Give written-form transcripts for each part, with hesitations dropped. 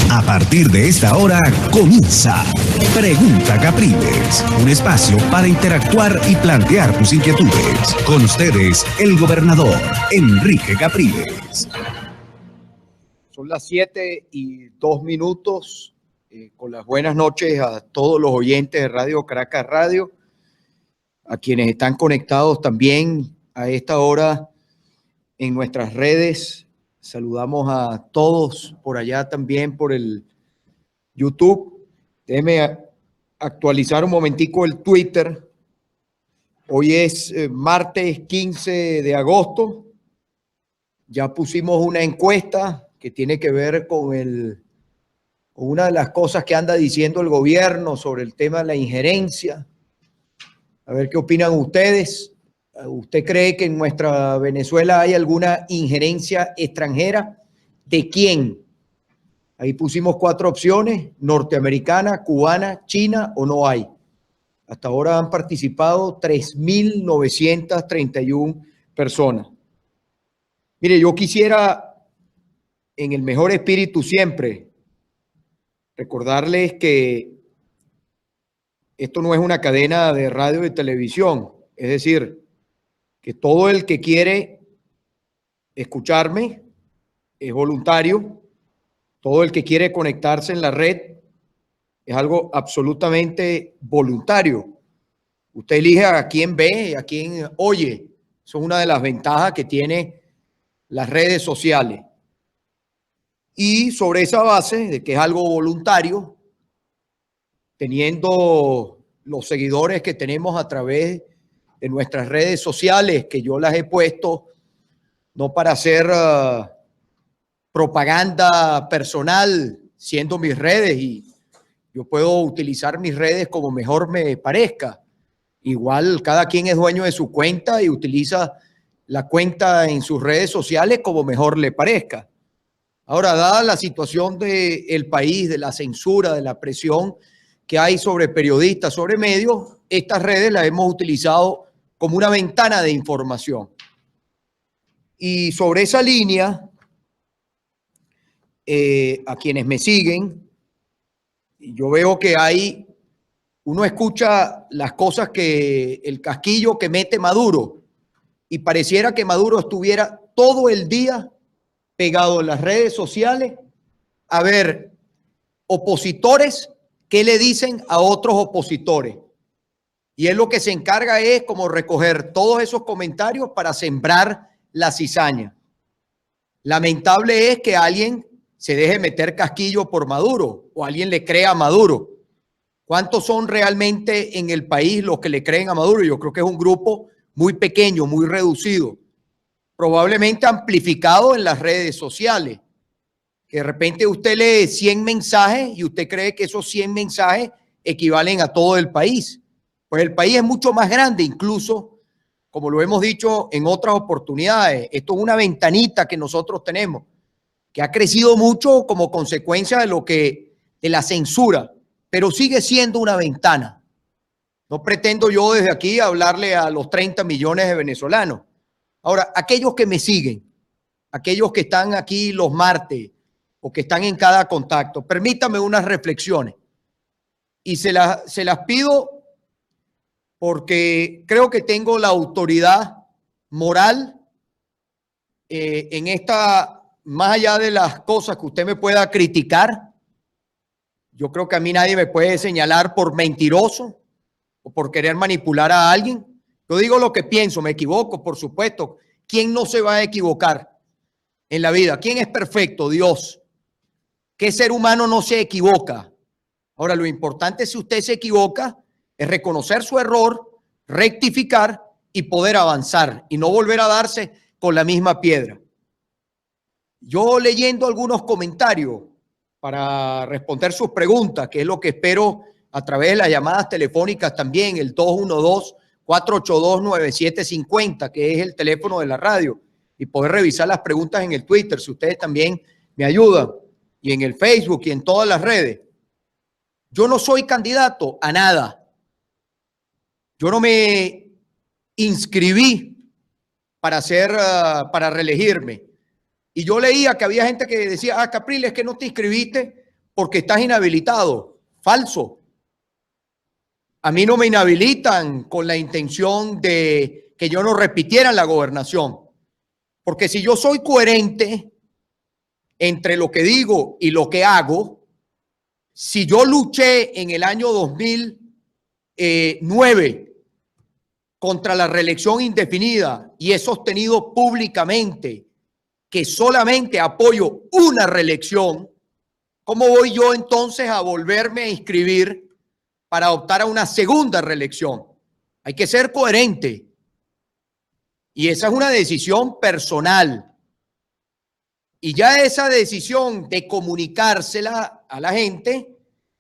A partir de esta hora comienza Pregunta Capriles, un espacio para interactuar y plantear tus inquietudes. Con ustedes, el gobernador Enrique Capriles. Son las 7:02. Con las buenas noches a todos los oyentes de Radio Caracas Radio, a quienes están conectados también a esta hora en nuestras redes. Saludamos a todos por allá también por el YouTube. Déjeme actualizar un momentico el Twitter. Hoy es martes 15 de agosto. Ya pusimos una encuesta que tiene que ver con una de las cosas que anda diciendo el gobierno sobre el tema de la injerencia. A ver qué opinan ustedes. ¿Usted cree que en nuestra Venezuela hay alguna injerencia extranjera? ¿De quién? Ahí pusimos 4 opciones: norteamericana, cubana, china o no hay. Hasta ahora han participado 3.931 personas. Mire, yo quisiera, en el mejor espíritu siempre, recordarles que esto no es una cadena de radio y televisión. Es decir, que todo el que quiere escucharme es voluntario. Todo el que quiere conectarse en la red es algo absolutamente voluntario. Usted elige a quién ve, a quién oye. Eso es una de las ventajas que tiene las redes sociales. Y sobre esa base de que es algo voluntario, teniendo los seguidores que tenemos a través de nuestras redes sociales, que yo las he puesto no para hacer propaganda personal, siendo mis redes, y yo puedo utilizar mis redes como mejor me parezca. Igual cada quien es dueño de su cuenta y utiliza la cuenta en sus redes sociales como mejor le parezca. Ahora, dada la situación del país, de la censura, de la presión que hay sobre periodistas, sobre medios, estas redes las hemos utilizado como una ventana de información. Y sobre esa línea, a quienes me siguen, yo veo que uno escucha las cosas el casquillo que mete Maduro, y pareciera que Maduro estuviera todo el día pegado en las redes sociales a ver opositores que le dicen a otros opositores. Y él lo que se encarga es como recoger todos esos comentarios para sembrar la cizaña. Lamentable es que alguien se deje meter casquillo por Maduro o alguien le crea a Maduro. ¿Cuántos son realmente en el país los que le creen a Maduro? Yo creo que es un grupo muy pequeño, muy reducido, probablemente amplificado en las redes sociales. Que de repente usted lee 100 mensajes y usted cree que esos 100 mensajes equivalen a todo el país. Pues el país es mucho más grande, incluso, como lo hemos dicho en otras oportunidades. Esto es una ventanita que nosotros tenemos, que ha crecido mucho como consecuencia de la censura, pero sigue siendo una ventana. No pretendo yo desde aquí hablarle a los 30 millones de venezolanos. Ahora, aquellos que me siguen, aquellos que están aquí los martes o que están en cada contacto, permítame unas reflexiones y se las pido porque creo que tengo la autoridad moral en esta, más allá de las cosas que usted me pueda criticar. Yo creo que a mí nadie me puede señalar por mentiroso o por querer manipular a alguien. Yo digo lo que pienso, me equivoco, por supuesto. ¿Quién no se va a equivocar en la vida? ¿Quién es perfecto? Dios. ¿Qué ser humano no se equivoca? Ahora, lo importante si usted se equivoca es reconocer su error, rectificar y poder avanzar y no volver a darse con la misma piedra. Yo leyendo algunos comentarios para responder sus preguntas, que es lo que espero a través de las llamadas telefónicas también, el 212-482-9750, que es el teléfono de la radio, y poder revisar las preguntas en el Twitter, si ustedes también me ayudan, y en el Facebook y en todas las redes. Yo no soy candidato a nada. Yo no me inscribí para reelegirme. Y yo leía que había gente que decía, ah, Capriles, es que no te inscribiste porque estás inhabilitado. Falso. A mí no me inhabilitan con la intención de que yo no repitiera la gobernación. Porque si yo soy coherente entre lo que digo y lo que hago, si yo luché en el año 2009 contra la reelección indefinida y he sostenido públicamente que solamente apoyo una reelección, ¿cómo voy yo entonces a volverme a inscribir para optar a una segunda reelección? Hay que ser coherente. Y esa es una decisión personal. Y ya esa decisión de comunicársela a la gente,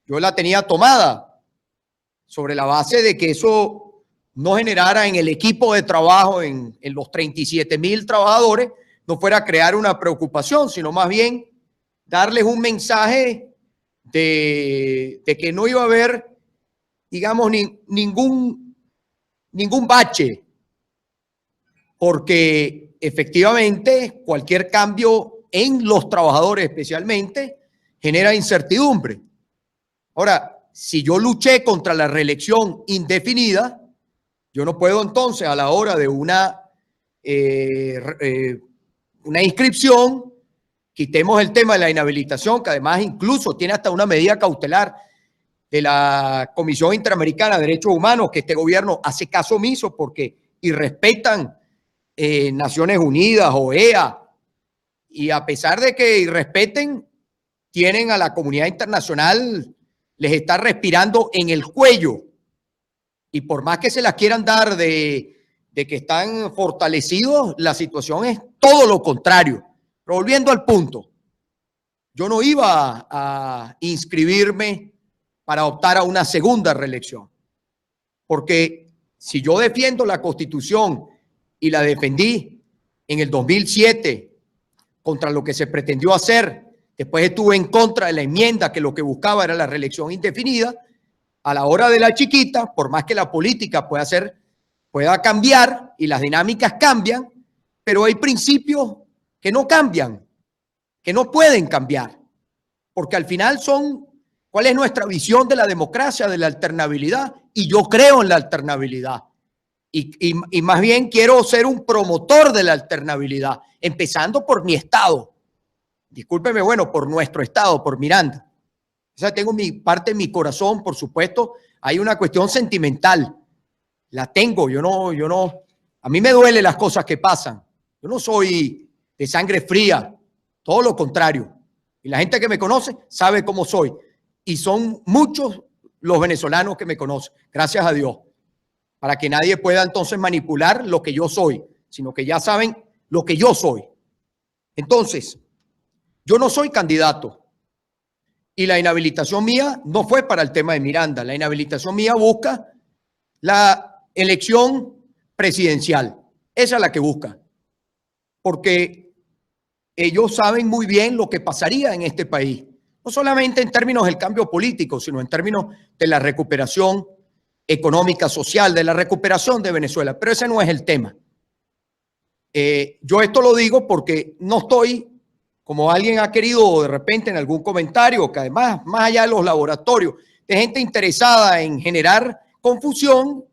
yo la tenía tomada sobre la base de que eso no generara en el equipo de trabajo, en los 37,000 trabajadores, no fuera a crear una preocupación, sino más bien darles un mensaje de que no iba a haber, digamos, ningún bache, porque efectivamente cualquier cambio en los trabajadores especialmente genera incertidumbre. Ahora, si yo luché contra la reelección indefinida, yo no puedo entonces a la hora de una inscripción, quitemos el tema de la inhabilitación, que además incluso tiene hasta una medida cautelar de la Comisión Interamericana de Derechos Humanos, que este gobierno hace caso omiso porque irrespetan Naciones Unidas, OEA, y a pesar de que irrespeten, tienen a la comunidad internacional, les está respirando en el cuello. Y por más que se las quieran dar de que están fortalecidos, la situación es todo lo contrario. Pero volviendo al punto, yo no iba a inscribirme para optar a una segunda reelección. Porque si yo defiendo la Constitución y la defendí en el 2007 contra lo que se pretendió hacer, después estuve en contra de la enmienda que lo que buscaba era la reelección indefinida, a la hora de la chiquita, por más que la política pueda cambiar y las dinámicas cambian, pero hay principios que no cambian, que no pueden cambiar, porque al final ¿cuál es nuestra visión de la democracia, de la alternabilidad? Y yo creo en la alternabilidad. Y más bien quiero ser un promotor de la alternabilidad, empezando por mi estado. Discúlpeme, bueno, por nuestro estado, por Miranda. O sea, tengo mi parte de mi corazón, por supuesto. Hay una cuestión sentimental. La tengo, a mí me duelen las cosas que pasan. Yo no soy de sangre fría, todo lo contrario. Y la gente que me conoce sabe cómo soy. Y son muchos los venezolanos que me conocen, gracias a Dios. Para que nadie pueda entonces manipular lo que yo soy, sino que ya saben lo que yo soy. Entonces, yo no soy candidato. Y la inhabilitación mía no fue para el tema de Miranda. La inhabilitación mía busca la elección presidencial. Esa es la que busca. Porque ellos saben muy bien lo que pasaría en este país. No solamente en términos del cambio político, sino en términos de la recuperación económica, social, de la recuperación de Venezuela. Pero ese no es el tema. Yo esto lo digo porque no estoy, como alguien ha querido de repente en algún comentario, que además, más allá de los laboratorios, de gente interesada en generar confusión,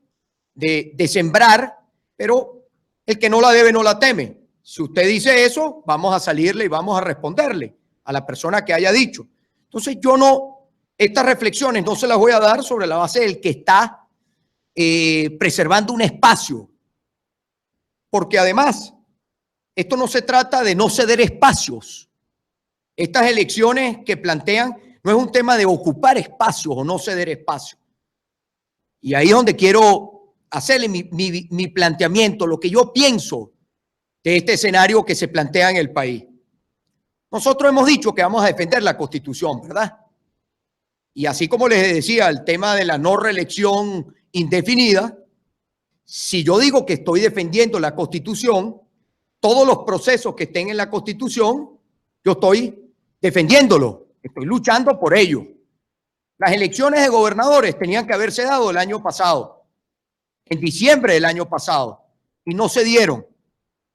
de sembrar, pero el que no la debe no la teme. Si usted dice eso, vamos a salirle y vamos a responderle a la persona que haya dicho. Entonces estas reflexiones no se las voy a dar sobre la base del que está preservando un espacio. Porque además, esto no se trata de no ceder espacios. Estas elecciones que plantean no es un tema de ocupar espacios o no ceder espacios. Y ahí es donde quiero hacerle mi planteamiento, lo que yo pienso de este escenario que se plantea en el país. Nosotros hemos dicho que vamos a defender la Constitución, ¿verdad? Y así como les decía, el tema de la no reelección indefinida, si yo digo que estoy defendiendo la Constitución, todos los procesos que estén en la Constitución, yo estoy defendiéndolo, estoy luchando por ello. Las elecciones de gobernadores tenían que haberse dado el año pasado, en diciembre del año pasado, y no se dieron.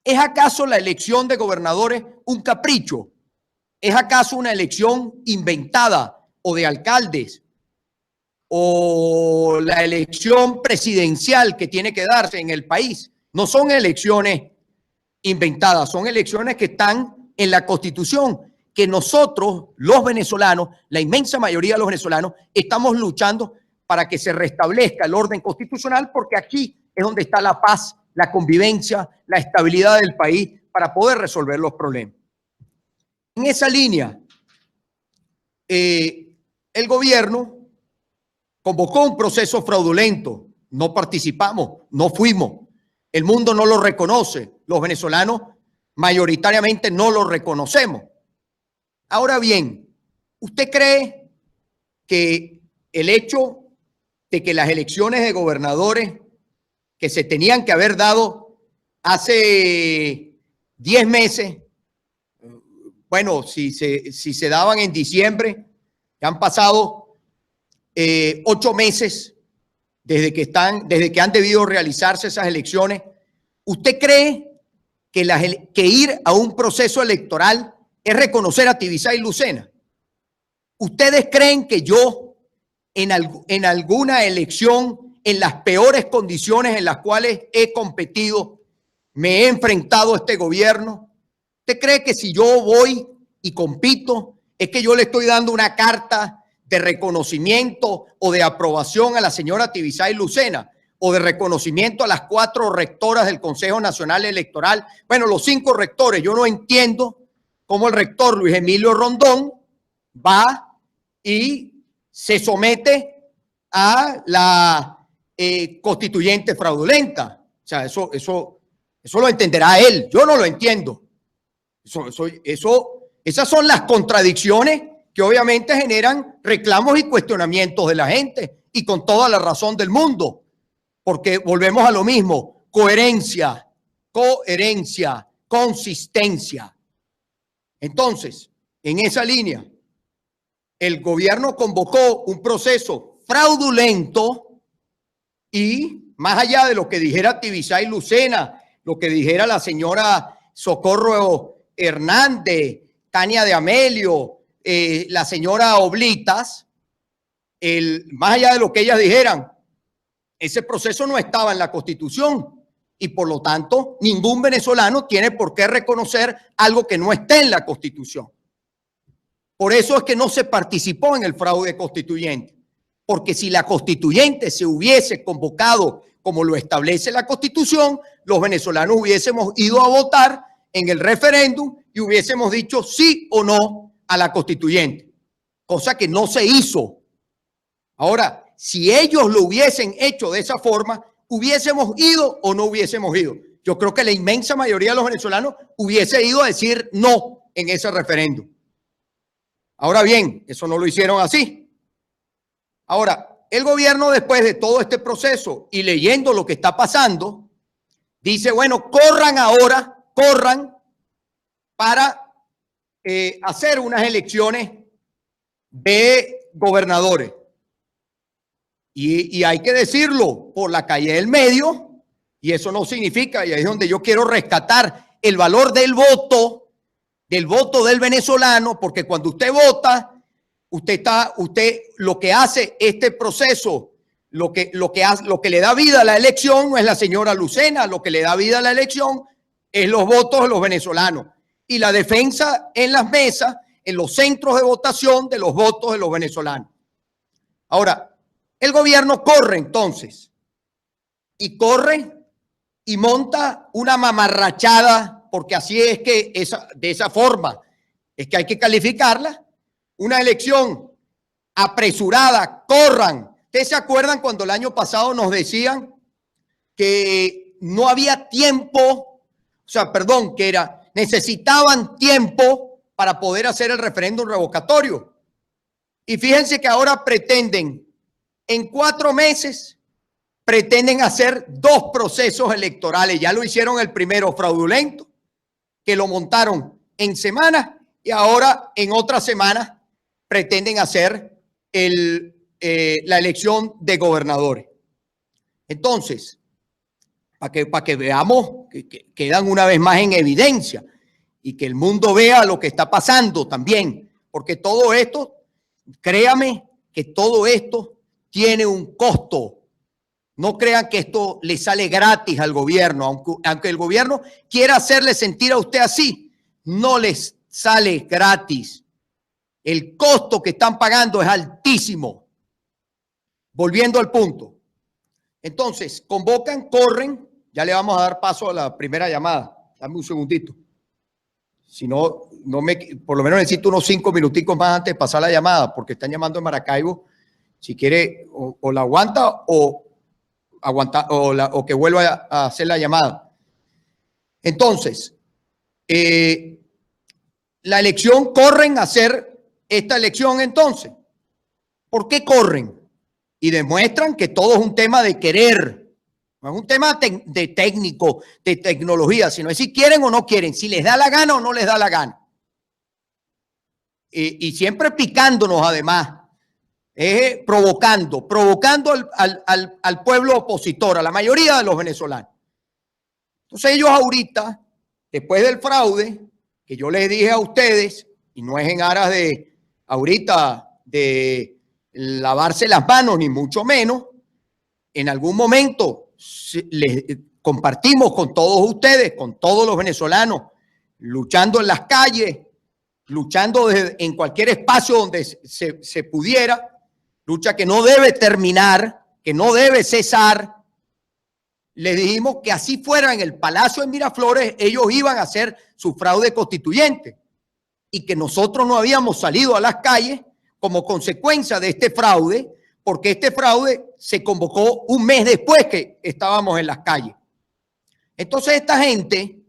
¿Es acaso la elección de gobernadores un capricho? ¿Es acaso una elección inventada o de alcaldes o la elección presidencial que tiene que darse en el país? No son elecciones inventadas, son elecciones que están en la Constitución, que nosotros, los venezolanos, la inmensa mayoría de los venezolanos, estamos luchando para que se restablezca el orden constitucional, porque aquí es donde está la paz, la convivencia, la estabilidad del país para poder resolver los problemas. En esa línea, el gobierno convocó un proceso fraudulento. No participamos, no fuimos. El mundo no lo reconoce. Los venezolanos mayoritariamente no lo reconocemos. Ahora bien, ¿usted cree que el hecho de que las elecciones de gobernadores que se tenían que haber dado hace 10 meses, bueno, si se daban en diciembre, ya han pasado 8 meses desde que han debido realizarse esas elecciones? ¿Usted cree que ir a un proceso electoral es reconocer a Tibisay y Lucena? ¿Ustedes creen que yo en alguna elección, en las peores condiciones en las cuales he competido, me he enfrentado a este gobierno? ¿Usted cree que si yo voy y compito es que yo le estoy dando una carta de reconocimiento o de aprobación a la señora Tibisay Lucena, o de reconocimiento a las 4 rectoras del Consejo Nacional Electoral? Bueno, los 5 rectores. Yo no entiendo cómo el rector Luis Emilio Rondón va y se somete a la constituyente fraudulenta. O sea, eso lo entenderá él. Yo no lo entiendo. Esas son las contradicciones que obviamente generan reclamos y cuestionamientos de la gente, y con toda la razón del mundo, porque volvemos a lo mismo: coherencia, consistencia. Entonces, en esa línea, el gobierno convocó un proceso fraudulento, y más allá de lo que dijera Tibisay Lucena, lo que dijera la señora Socorro Hernández, Tania de Amelio, la señora Oblitas, más allá de lo que ellas dijeran, ese proceso no estaba en la Constitución, y por lo tanto ningún venezolano tiene por qué reconocer algo que no esté en la Constitución. Por eso es que no se participó en el fraude constituyente, porque si la constituyente se hubiese convocado como lo establece la Constitución, los venezolanos hubiésemos ido a votar en el referéndum y hubiésemos dicho sí o no a la constituyente, cosa que no se hizo. Ahora, si ellos lo hubiesen hecho de esa forma, ¿hubiésemos ido o no hubiésemos ido? Yo creo que la inmensa mayoría de los venezolanos hubiese ido a decir no en ese referéndum. Ahora bien, eso no lo hicieron así. Ahora, el gobierno, después de todo este proceso y leyendo lo que está pasando, dice, bueno, corran ahora, corran para hacer unas elecciones de gobernadores. Y hay que decirlo por la calle del medio, y eso no significa, y ahí es donde yo quiero rescatar el valor del voto del venezolano, porque cuando usted vota, usted lo que hace este proceso, lo que le da vida a la elección no es la señora Lucena, lo que le da vida a la elección es los votos de los venezolanos y la defensa en las mesas, en los centros de votación de los votos de los venezolanos. Ahora, el gobierno corre entonces, corre y monta una mamarrachada, porque así es que de esa forma es que hay que calificarla, una elección apresurada. Corran. ¿Ustedes se acuerdan cuando el año pasado nos decían que no había tiempo, necesitaban tiempo para poder hacer el referéndum revocatorio? Y fíjense que ahora pretenden, en 4 meses, pretenden hacer 2 procesos electorales. Ya lo hicieron el primero fraudulento, que lo montaron en semanas, y ahora en otras semanas pretenden hacer la elección de gobernadores. Entonces, para que veamos, que quedan una vez más en evidencia y que el mundo vea lo que está pasando también, porque todo esto, créame que todo esto tiene un costo. No crean que esto le sale gratis al gobierno, aunque el gobierno quiera hacerle sentir a usted así, no les sale gratis. El costo que están pagando es altísimo. Volviendo al punto. Entonces, convocan, corren, ya le vamos a dar paso a la primera llamada. Dame un segundito. Si no, por lo menos necesito unos 5 minuticos más antes de pasar la llamada, porque están llamando en Maracaibo. Si quiere, o la aguanta o que vuelva a hacer la llamada. Entonces, la elección, corren a hacer esta elección entonces. ¿Por qué corren? Y demuestran que todo es un tema de querer, no es un tema de técnico, de tecnología, sino es si quieren o no quieren, si les da la gana o no les da la gana. Y siempre picándonos además. Provocando al pueblo opositor, a la mayoría de los venezolanos. Entonces ellos ahorita, después del fraude, que yo les dije a ustedes, y no es en aras de ahorita de lavarse las manos, ni mucho menos, en algún momento les compartimos con todos ustedes, con todos los venezolanos, luchando en las calles, luchando en cualquier espacio donde se pudiera, lucha que no debe terminar, que no debe cesar. Les dijimos que así fuera en el Palacio de Miraflores, ellos iban a hacer su fraude constituyente y que nosotros no habíamos salido a las calles como consecuencia de este fraude, porque este fraude se convocó un mes después que estábamos en las calles. Entonces esta gente,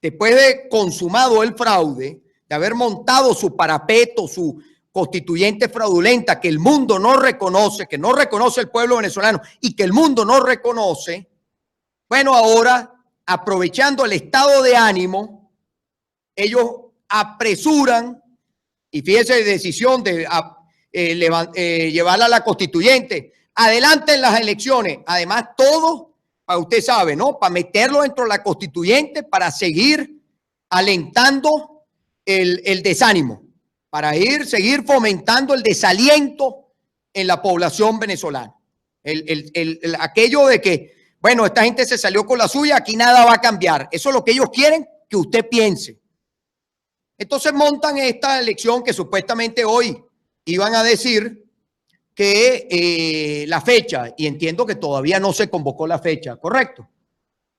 después de consumado el fraude, de haber montado su parapeto, su constituyente fraudulenta que el mundo no reconoce, que no reconoce el pueblo venezolano y que el mundo no reconoce, bueno, ahora, aprovechando el estado de ánimo, ellos apresuran, y fíjense la decisión de llevarla a la constituyente, adelanten las elecciones, además todo, para usted sabe, ¿no? Para meterlo dentro de la constituyente, para seguir alentando el desánimo, para seguir fomentando el desaliento en la población venezolana. Aquello de que, bueno, esta gente se salió con la suya, aquí nada va a cambiar. Eso es lo que ellos quieren que usted piense. Entonces montan esta elección que supuestamente hoy iban a decir que la fecha, y entiendo que todavía no se convocó la fecha, ¿correcto?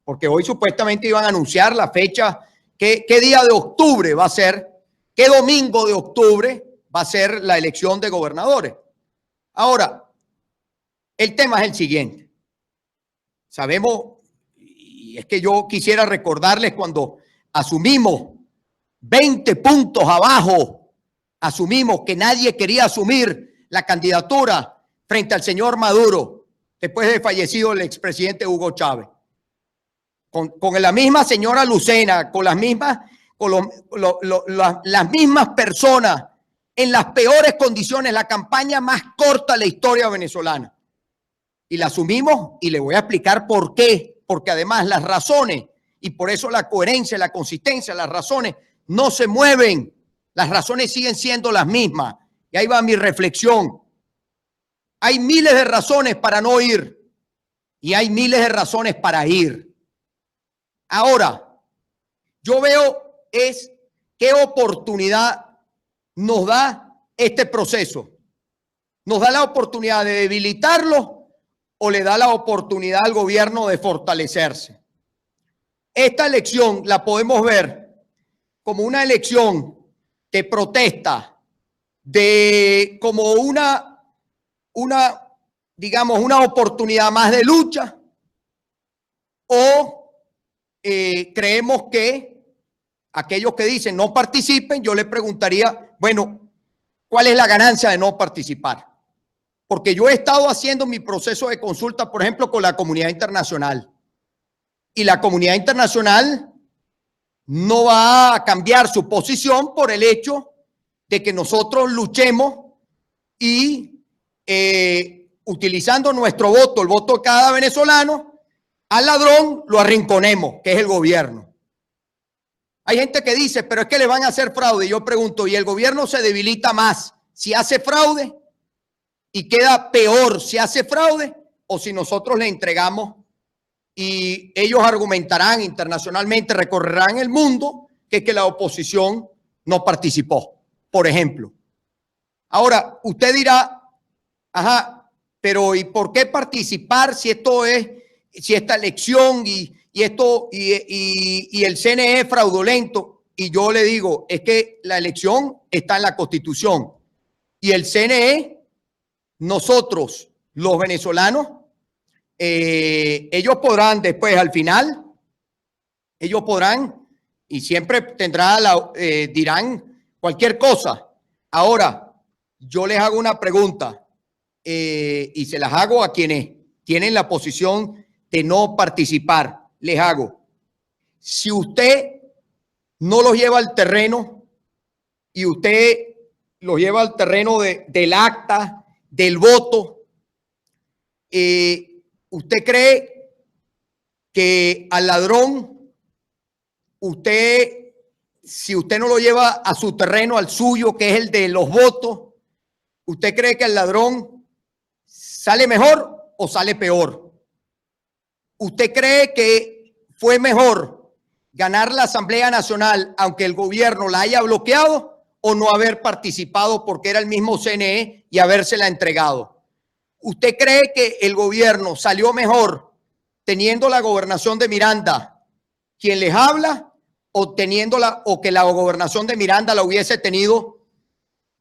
Porque hoy supuestamente iban a anunciar la fecha, qué día de octubre va a ser, qué domingo de octubre va a ser la elección de gobernadores. Ahora, el tema es el siguiente. Sabemos, y es que yo quisiera recordarles cuando asumimos 20 puntos abajo, asumimos que nadie quería asumir la candidatura frente al señor Maduro, después de fallecido el expresidente Hugo Chávez. Con la misma señora Lucena, con las mismas, las mismas personas, en las peores condiciones, la campaña más corta de la historia venezolana. Y la asumimos y le voy a explicar por qué. Porque además las razones, y por eso la coherencia, la consistencia, las razones no se mueven. Las razones siguen siendo las mismas. Y ahí va mi reflexión. Hay miles de razones para no ir y hay miles de razones para ir. Ahora, yo veo qué oportunidad nos da este proceso. ¿Nos da la oportunidad de debilitarlo o le da la oportunidad al gobierno de fortalecerse? Esta elección la podemos ver como una elección de protesta, como digamos, una oportunidad más de lucha, o creemos que aquellos que dicen no participen, yo les preguntaría, bueno, ¿cuál es la ganancia de no participar? Porque yo he estado haciendo mi proceso de consulta, por ejemplo, con la comunidad internacional. Y la comunidad internacional no va a cambiar su posición por el hecho de que nosotros luchemos y utilizando nuestro voto, el voto de cada venezolano, al ladrón lo arrinconemos, que es el gobierno. Hay gente que dice, pero es que le van a hacer fraude. Yo pregunto, ¿y el gobierno se debilita más si hace fraude y queda peor si hace fraude o si nosotros le entregamos? Y ellos argumentarán internacionalmente, recorrerán el mundo, que es que la oposición no participó, por ejemplo. Ahora, usted dirá, ajá, pero ¿y por qué participar si esta elección y el CNE es fraudulento? Y yo le digo, es que la elección está en la Constitución y el CNE, nosotros, los venezolanos, ellos podrán después, al final, ellos podrán y siempre dirán cualquier cosa. Ahora, yo les hago una pregunta y se las hago a quienes tienen la posición de no participar. Les hago, si usted no los lleva al terreno y usted los lleva al terreno del acta, del voto, ¿usted cree que al ladrón, si usted no lo lleva a su terreno, al suyo, que es el de los votos, ¿usted cree que el ladrón sale mejor o sale peor? ¿Usted cree que fue mejor ganar la Asamblea Nacional aunque el gobierno la haya bloqueado o no haber participado porque era el mismo CNE y habérsela entregado? ¿Usted cree que el gobierno salió mejor teniendo la gobernación de Miranda, quien les habla, o que la gobernación de Miranda la hubiese tenido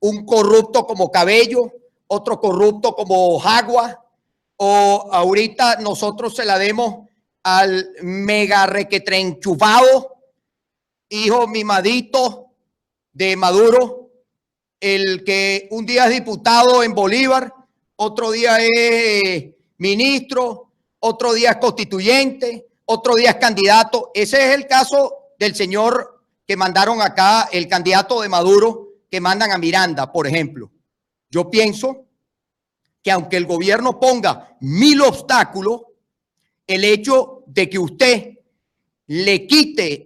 un corrupto como Cabello, otro corrupto como Jagua, o ahorita nosotros se la demos al mega requetrenchufado, hijo mimadito de Maduro, el que un día es diputado en Bolívar, otro día es ministro, otro día es constituyente, otro día es candidato? Ese es el caso del señor que mandaron acá, el candidato de Maduro que mandan a Miranda, por ejemplo. Yo pienso que aunque el gobierno ponga 1000 obstáculos, el hecho de que usted le quite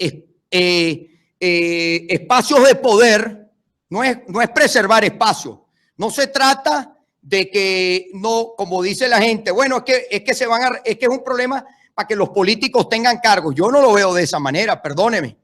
espacios de poder no es preservar espacios. No se trata de que no, como dice la gente, bueno, es que es un problema para que los políticos tengan cargos. Yo no lo veo de esa manera, perdóneme,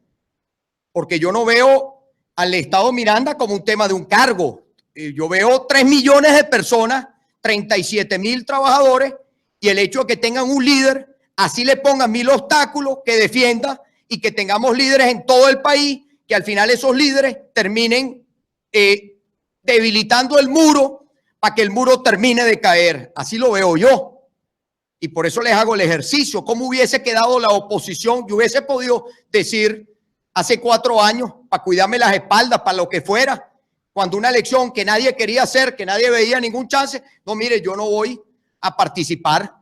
porque yo no veo al Estado Miranda como un tema de un cargo. Yo veo 3 millones de personas, 37,000 trabajadores, y el hecho de que tengan un líder, así le pongan 1000 obstáculos, que defienda, y que tengamos líderes en todo el país, que al final esos líderes terminen debilitando el muro para que el muro termine de caer. Así lo veo yo. Y por eso les hago el ejercicio. ¿Cómo hubiese quedado la oposición? Yo hubiese podido decir hace 4 años, para cuidarme las espaldas, para lo que fuera, cuando una elección que nadie quería hacer, que nadie veía ningún chance, no, mire, yo no voy a participar.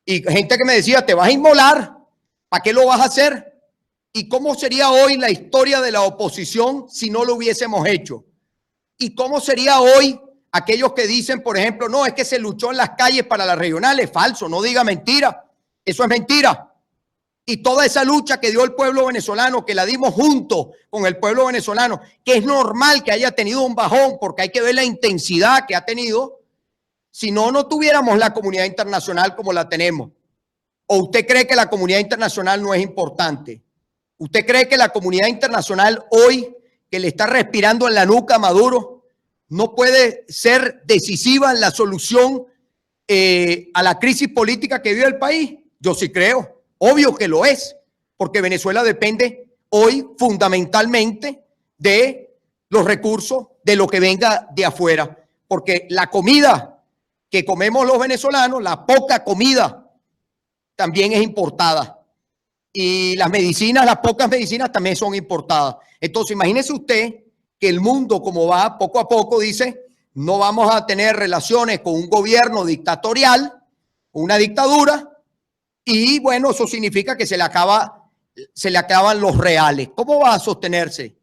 Y gente que me decía, te vas a inmolar, ¿para qué lo vas a hacer? ¿Y cómo sería hoy la historia de la oposición si no lo hubiésemos hecho? ¿Y cómo sería hoy aquellos que dicen, por ejemplo, no, es que se luchó en las calles para las regionales? Falso, no diga mentira, eso es mentira. Y toda esa lucha que dio el pueblo venezolano, que la dimos junto con el pueblo venezolano, que es normal que haya tenido un bajón, porque hay que ver la intensidad que ha tenido, si no, no tuviéramos la comunidad internacional como la tenemos. ¿O usted cree que la comunidad internacional no es importante? ¿Usted cree que la comunidad internacional hoy, que le está respirando en la nuca a Maduro, no puede ser decisiva en la solución a la crisis política que vive el país? Yo sí creo. Obvio que lo es, porque Venezuela depende hoy fundamentalmente de los recursos, de lo que venga de afuera, porque la comida que comemos los venezolanos, la poca comida, también es importada. Y las medicinas, las pocas medicinas también son importadas. Entonces, imagínese usted que el mundo, como va poco a poco, dice, no vamos a tener relaciones con un gobierno dictatorial, una dictadura. Y bueno, eso significa que se le acaban los reales. ¿Cómo va a sostenerse?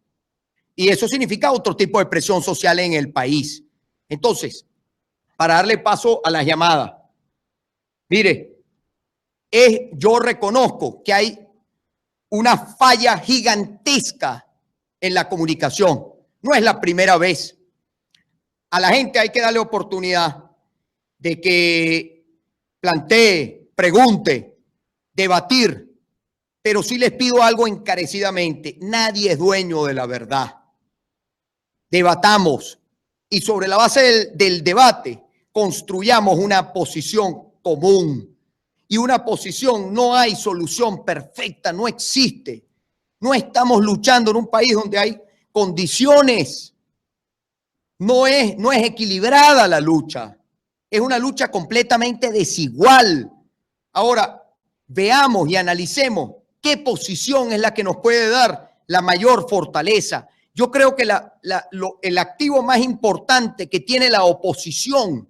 Y eso significa otro tipo de presión social en el país. Entonces, para darle paso a las llamadas, mire, yo reconozco que hay una falla gigantesca en la comunicación. No es la primera vez. A la gente hay que darle oportunidad de que plantee, pregunte, debatir, pero sí les pido algo encarecidamente. Nadie es dueño de la verdad. Debatamos y sobre la base del debate construyamos una posición común. Y una posición, no hay solución perfecta, no existe. No estamos luchando en un país donde hay condiciones. No es equilibrada la lucha. Es una lucha completamente desigual. Ahora, veamos y analicemos qué posición es la que nos puede dar la mayor fortaleza. Yo creo que el activo más importante que tiene la oposición,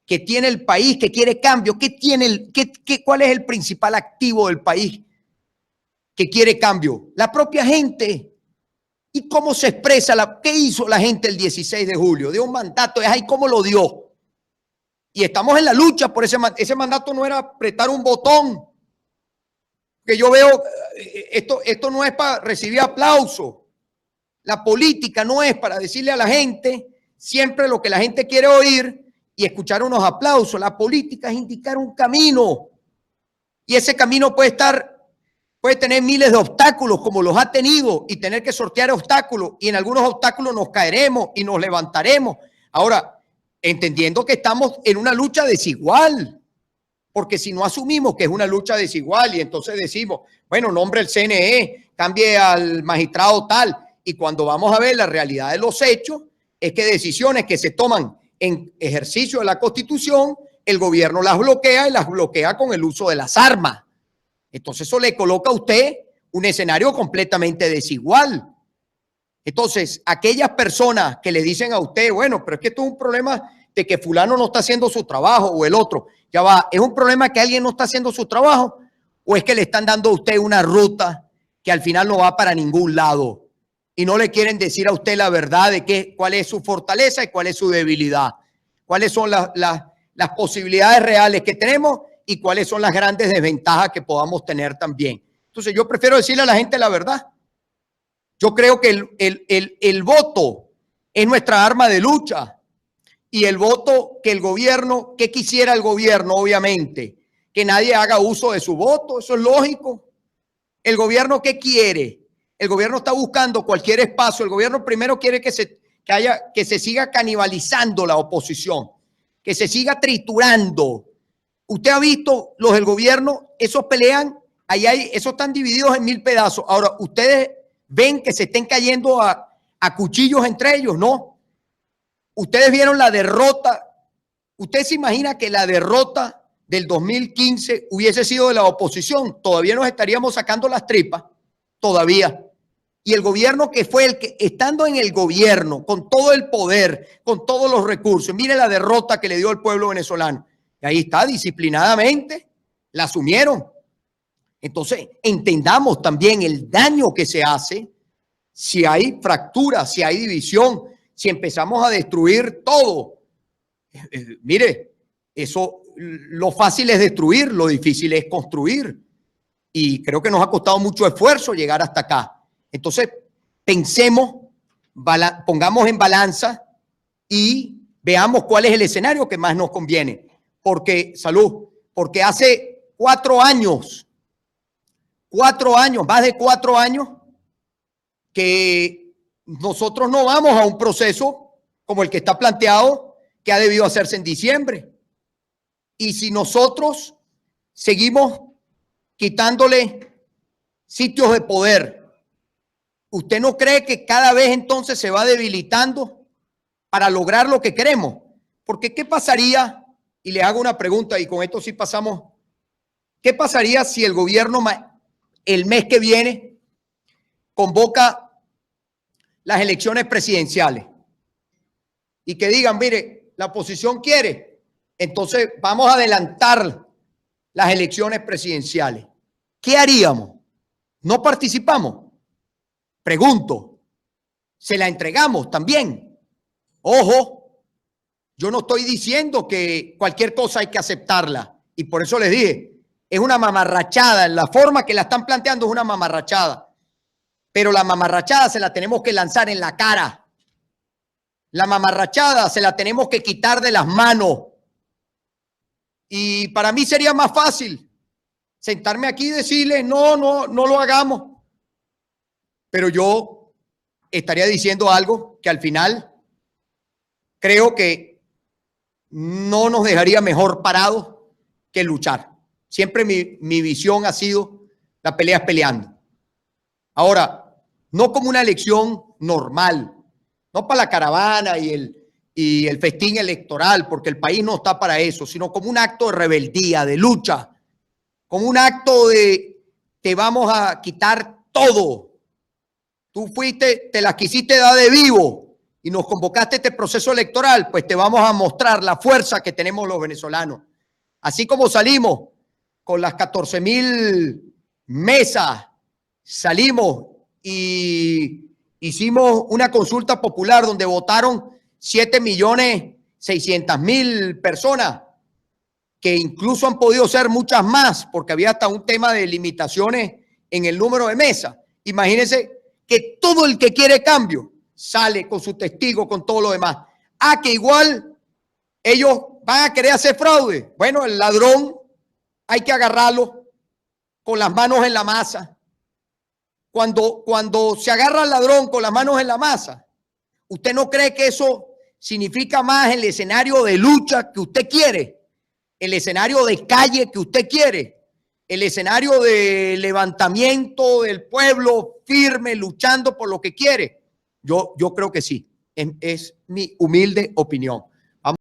que tiene el país, que quiere cambio, ¿cuál es el principal activo del país que quiere cambio? La propia gente. ¿Y cómo se expresa? ¿Qué hizo la gente el 16 de julio? Dio un mandato, es ahí cómo lo dio. Y estamos en la lucha por ese mandato. No era apretar un botón. Que yo veo, esto no es para recibir aplauso. La política no es para decirle a la gente siempre lo que la gente quiere oír y escuchar unos aplausos. La política es indicar un camino. Y ese camino puede tener miles de obstáculos como los ha tenido y tener que sortear obstáculos. Y en algunos obstáculos nos caeremos y nos levantaremos. Ahora, entendiendo que estamos en una lucha desigual. Porque si no asumimos que es una lucha desigual y entonces decimos, bueno, nombre el CNE, cambie al magistrado tal. Y cuando vamos a ver la realidad de los hechos, es que decisiones que se toman en ejercicio de la Constitución, el gobierno las bloquea y las bloquea con el uso de las armas. Entonces eso le coloca a usted un escenario completamente desigual. Entonces, aquellas personas que le dicen a usted, bueno, pero es que esto es un problema de que fulano no está haciendo su trabajo o el otro, ya va, ¿es un problema que alguien no está haciendo su trabajo o es que le están dando a usted una ruta que al final no va para ningún lado y no le quieren decir a usted la verdad de cuál es su fortaleza y cuál es su debilidad, cuáles son las posibilidades reales que tenemos y cuáles son las grandes desventajas que podamos tener también? Entonces yo prefiero decirle a la gente la verdad. Yo creo que el voto es nuestra arma de lucha y el voto que el gobierno, que quisiera el gobierno, obviamente, que nadie haga uso de su voto, eso es lógico. El gobierno, ¿qué quiere? El gobierno está buscando cualquier espacio. El gobierno primero quiere que se siga canibalizando la oposición, que se siga triturando. Usted ha visto los del gobierno, esos pelean, esos están divididos en 1000 pedazos. Ahora, ustedes ven que se estén cayendo a cuchillos entre ellos, ¿no? Ustedes vieron la derrota. ¿Usted se imagina que la derrota del 2015 hubiese sido de la oposición? Todavía nos estaríamos sacando las tripas, todavía. Y el gobierno que fue el que, estando en el gobierno, con todo el poder, con todos los recursos, mire la derrota que le dio el pueblo venezolano. Y ahí está, disciplinadamente, la asumieron. Entonces, entendamos también el daño que se hace si hay fractura, si hay división, si empezamos a destruir todo. Mire, eso, lo fácil es destruir, lo difícil es construir. Y creo que nos ha costado mucho esfuerzo llegar hasta acá. Entonces, pensemos, pongamos en balanza y veamos cuál es el escenario que más nos conviene. Porque hace 4 años, más de 4 años, que nosotros no vamos a un proceso como el que está planteado, que ha debido hacerse en diciembre. Y si nosotros seguimos quitándole sitios de poder, ¿usted no cree que cada vez entonces se va debilitando para lograr lo que queremos? Porque ¿qué pasaría? Y le hago una pregunta y con esto sí pasamos. ¿Qué pasaría si el gobierno el mes que viene convoca las elecciones presidenciales y que digan, mire, la oposición quiere, entonces vamos a adelantar las elecciones presidenciales? ¿Qué haríamos? ¿No participamos? Pregunto. ¿Se la entregamos también? Ojo, yo no estoy diciendo que cualquier cosa hay que aceptarla y por eso les dije, Es una mamarrachada. En la forma que la están planteando es una mamarrachada. Pero la mamarrachada se la tenemos que lanzar en la cara. La mamarrachada se la tenemos que quitar de las manos. Y para mí sería más fácil sentarme aquí y decirle, no lo hagamos. Pero yo estaría diciendo algo que al final creo que no nos dejaría mejor parados que luchar. Siempre mi visión ha sido la pelea es peleando. Ahora, no como una elección normal, no para la caravana y el festín electoral, porque el país no está para eso, sino como un acto de rebeldía, de lucha, como un acto de te vamos a quitar todo. Tú fuiste, te las quisiste dar de vivo y nos convocaste a este proceso electoral, pues te vamos a mostrar la fuerza que tenemos los venezolanos. Así como salimos con las 14,000 mesas, salimos y hicimos una consulta popular donde votaron 7.600.000 personas, que incluso han podido ser muchas más porque había hasta un tema de limitaciones en el número de mesas. Imagínense que todo el que quiere cambio sale con su testigo, con todo lo demás. Que igual ellos van a querer hacer fraude. Bueno, el ladrón hay que agarrarlo con las manos en la masa. Cuando se agarra al ladrón con las manos en la masa, ¿usted no cree que eso significa más el escenario de lucha que usted quiere? El escenario de calle que usted quiere. El escenario de levantamiento del pueblo firme, luchando por lo que quiere. Yo creo que sí. Es mi humilde opinión.